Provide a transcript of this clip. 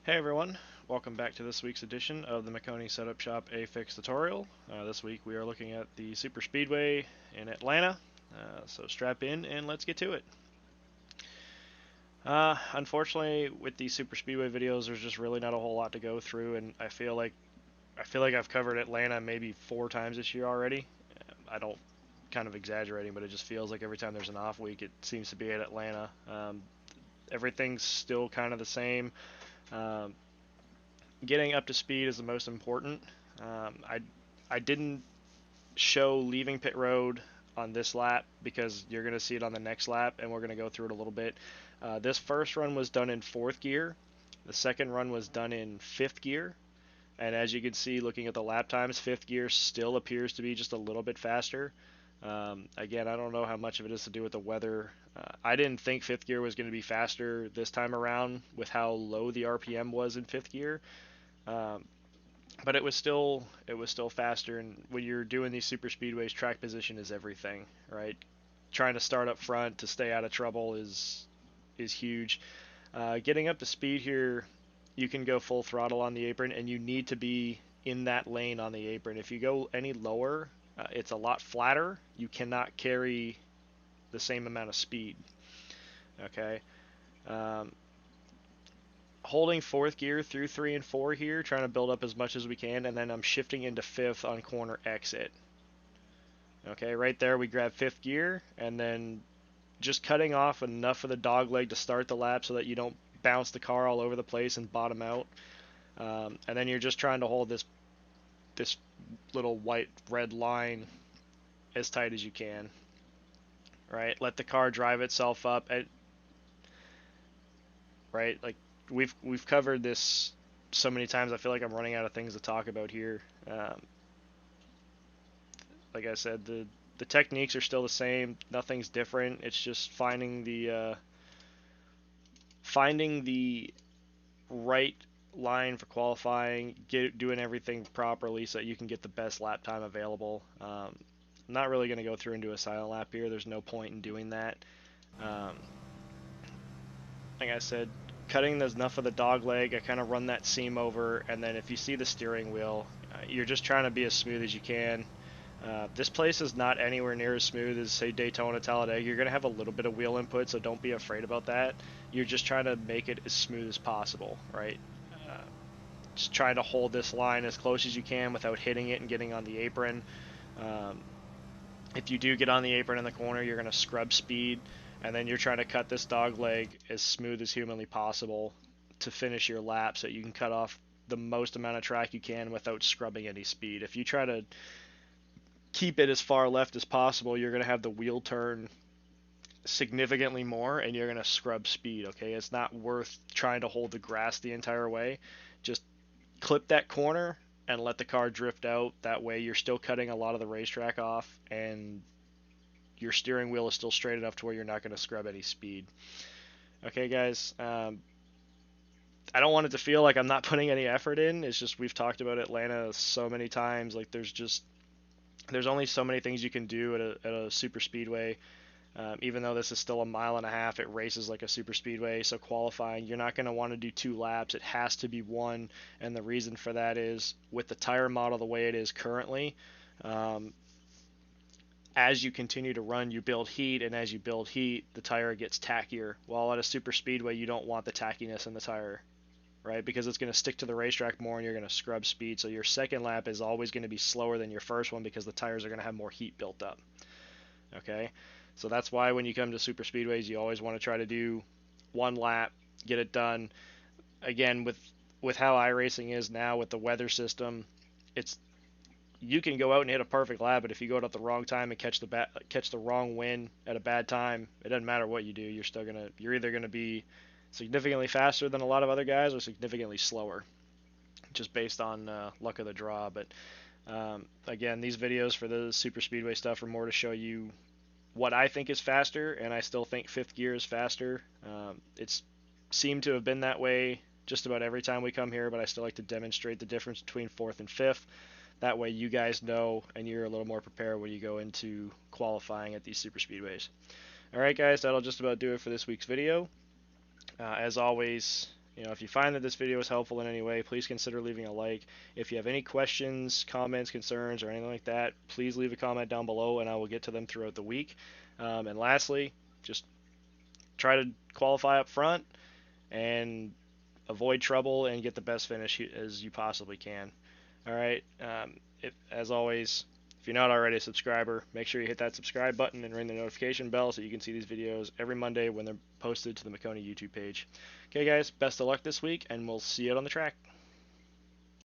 Hey everyone, welcome back to this week's edition of the Maconi Setup Shop A-Fix tutorial. This week we are looking at the Super Speedway in Atlanta, so strap in and let's get to it. Unfortunately, with these Super Speedway videos, there's just really not a whole lot to go through, and I feel like I've covered Atlanta maybe 4 times this year already. I don't kind of exaggerating, but it just feels like every time there's an off week, it seems to be at Atlanta. Everything's still kind of the same. Um, Getting up to speed is the most important. I didn't show leaving pit road on this lap because you're going to see it on the next lap, and we're going to go through it a little bit. This first run was done in fourth gear. The second run was done in fifth gear. And as you can see, looking at the lap times, fifth gear still appears to be just a little bit faster. Again, I don't know how much of it is to do with the weather. I didn't think fifth gear was going to be faster this time around with how low the RPM was in fifth gear. Um, but it was still faster. And when you're doing these super speedways, track position is everything, right? Trying to start up front to stay out of trouble is huge. Getting up to speed here, you can go full throttle on the apron, and you need to be in that lane on the apron. If you go any lower, it's a lot flatter. You cannot carry the same amount of speed. Okay. Um, Holding fourth gear through 3 and 4 here, trying to build up as much as we can, and then I'm shifting into fifth on corner exit. Okay, right there we grab fifth gear, and then just cutting off enough of the dog leg to start the lap so that you don't bounce the car all over the place and bottom out. And then you're just trying to hold this little white red line as tight as you can. Right, let the car drive itself up. Right, like we've covered this so many times. I feel like I'm running out of things to talk about here. Like I said, the techniques are still the same. Nothing's different. It's just finding the right line for qualifying, doing everything properly so that you can get the best lap time available. I'm not really going to go through and do a silent lap here. There's no point in doing that. Um, like I said, cutting enough of the dog leg, I kind of run that seam over, and then if you see the steering wheel, you're just trying to be as smooth as you can. This place is not anywhere near as smooth as, say, Daytona, Talladega. You're going to have a little bit of wheel input, so don't be afraid about that. You're just trying to make it as smooth as possible, right? Uh, just trying to hold this line as close as you can without hitting it and getting on the apron. Um, if you do get on the apron in the corner, you're going to scrub speed, and then you're trying to cut this dog leg as smooth as humanly possible to finish your lap so you can cut off the most amount of track you can without scrubbing any speed. If you try to keep it as far left as possible, you're going to have the wheel turn significantly more and you're going to scrub speed. Okay, it's not worth trying to hold the grass the entire way. Just clip that corner and let the car drift out. That way you're still cutting a lot of the racetrack off, and your steering wheel is still straight enough to where you're not going to scrub any speed. Okay, guys, I don't want it to feel like I'm not putting any effort in. It's just we've talked about Atlanta so many times. Like there's only so many things you can do at a super speedway. Even though this is still a mile and a half, it races like a super speedway. So qualifying, you're not going to want to do 2 laps. It has to be 1, and the reason for that is with the tire model the way it is currently. As you continue to run, you build heat, and as you build heat, the tire gets tackier. While at a super speedway, you don't want the tackiness in the tire, right? Because it's going to stick to the racetrack more, and you're going to scrub speed. So your second lap is always going to be slower than your first one because the tires are going to have more heat built up. Okay, so that's why when you come to super speedways, you always want to try to do 1 lap, get it done. Again, with how iRacing is now with the weather system, it's you can go out and hit a perfect lap, but if you go out at the wrong time and catch the wrong wind at a bad time, it doesn't matter what you do. You're either gonna be significantly faster than a lot of other guys or significantly slower, just based on luck of the draw. But again, these videos for the super speedway stuff are more to show you what I think is faster, and I still think fifth gear is faster. It's seemed to have been that way just about every time we come here, but I still like to demonstrate the difference between fourth and fifth. That way you guys know and you're a little more prepared when you go into qualifying at these super speedways. Alright guys, that'll just about do it for this week's video. As always, If you find that this video was helpful in any way, please consider leaving a like. If you have any questions, comments, concerns, or anything like that, please leave a comment down below and I will get to them throughout the week. And lastly, just try to qualify up front and avoid trouble and get the best finish as you possibly can. All right. As always, if you're not already a subscriber, make sure you hit that subscribe button and ring the notification bell so you can see these videos every Monday when they're posted to the Maconi YouTube page. Okay, guys, best of luck this week, and we'll see you out on the track.